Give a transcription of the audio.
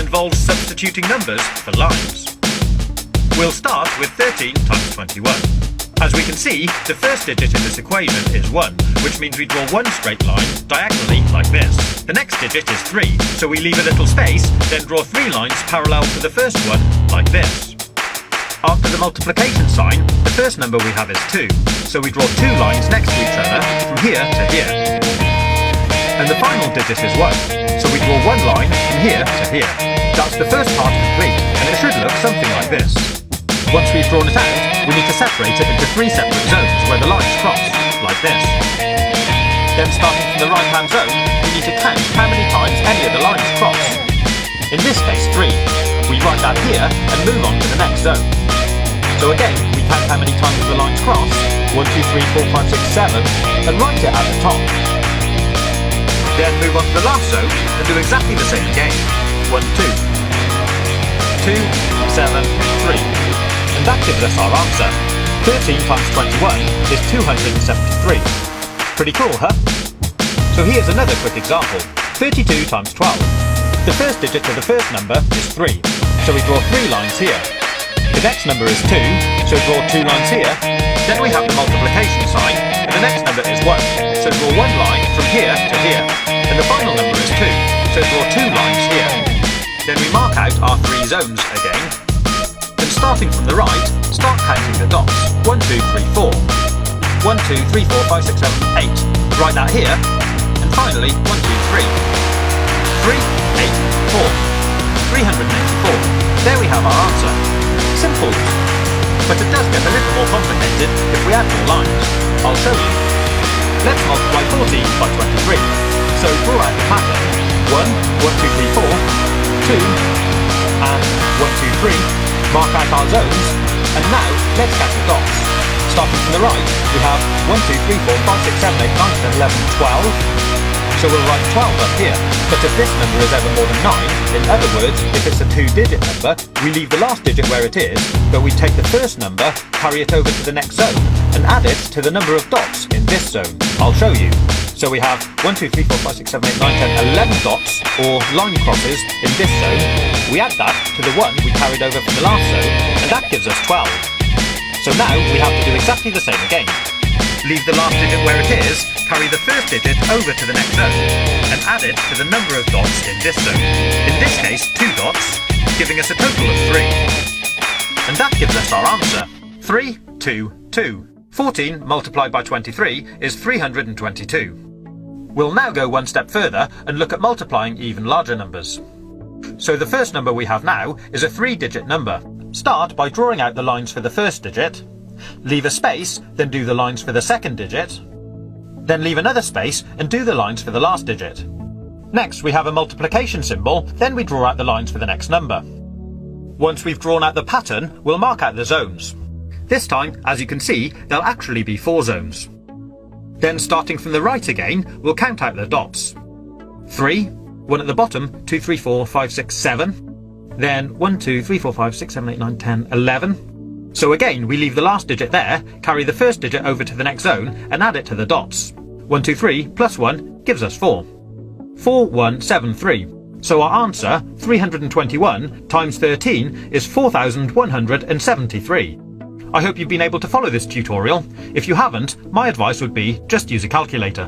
involves substituting numbers for lines. We'll start with 13 times 21. As we can see, the first digit in this equation is 1, which means we draw one straight line diagonally like this. The next digit is 3, so we leave a little space, then draw 3 lines parallel to the first one, like this. After the multiplication sign, the first number we have is 2, so we draw 2 lines next to each other from here to here. And the final digit is 1, so we draw one line from here to here. That's the first part complete, and it should look something like this. Once we've drawn it out, we need to separate it into 3 separate zones where the lines cross, like this. Then starting from the right-hand zone, we need to count how many times any of the lines cross. In this case, 3. We write that here and move on to the next zone. So again, we count how many times the lines cross, 1, 2, 3, 4, 5, 6, 7, and write it at the top. Then move on to the last zone and do exactly the same again. 1, 2. 2, 7, 3. And that gives us our answer. 13 times 21 is 273. Pretty cool, huh? So here's another quick example. 32 times 12. The first digit of the first number is 3, so we draw 3 lines here. The next number is 2, so draw 2 lines here. Then we have the multiplication sign, and the next number is 1, so draw 1 line from here to here. And the final number is 2, so draw 2 lines here. Then we mark out our 3 zones again. Starting from the right, start counting the dots. 1, 2, 3, 4. 1, 2, 3, 4, 5, 6, 7, 8. Write that here. And finally, 1, 2, 3. 3, 8, 4. 384. There we have our answer. Simple. But it does get a little more complicated if we add more lines. I'll show you. Let's multiply 40 by 23. So draw out the pattern. 1, 1, 2, 3, 4. 2, and 1, 2, 3. Mark out our zones, and now let's count the dots. Starting from the right, we have 1, 2, 3, 4, 5, 6, 7, 8, 9, 10, 11, 12. So we'll write 12 up here. But if this number is ever more than 9, in other words, if it's a 2-digit number, we leave the last digit where it is, but we take the first number, carry it over to the next zone, and add it to the number of dots in this zone. I'll show you. So we have 1, 2, 3, 4, 5, 6, 7, 8, 9, 10, 11 dots, or line crosses, in this zone. We add that to the one we carried over from the last zone, and that gives us 12. So now we have to do exactly the same again. Leave the last digit where it is, carry the first digit over to the next zone, and add it to the number of dots in this zone. In this case, 2 dots, giving us a total of 3. And that gives us our answer. 3, 2, 2. 14 multiplied by 23 is 322. We'll now go one step further and look at multiplying even larger numbers. So the first number we have now is a 3-digit number. Start by drawing out the lines for the first digit, leave a space, then do the lines for the second digit, then leave another space and do the lines for the last digit. Next we have a multiplication symbol, then we draw out the lines for the next number. Once we've drawn out the pattern, we'll mark out the zones. This time, as you can see, there'll actually be 4 zones. Then starting from the right again, we'll count out the dots. 3, 1 at the bottom, 2, 3, 4, 5, 6, 7. Then 1, 2, 3, 4, 5, 6, 7, 8, 9, 10, 11. So again, we leave the last digit there, carry the first digit over to the next zone, and add it to the dots. 1, 2, 3 plus 1 gives us 4. 4, 1, 7, 3. So our answer, 321 times 13, is 4,173. I hope you've been able to follow this tutorial. If you haven't, my advice would be just use a calculator.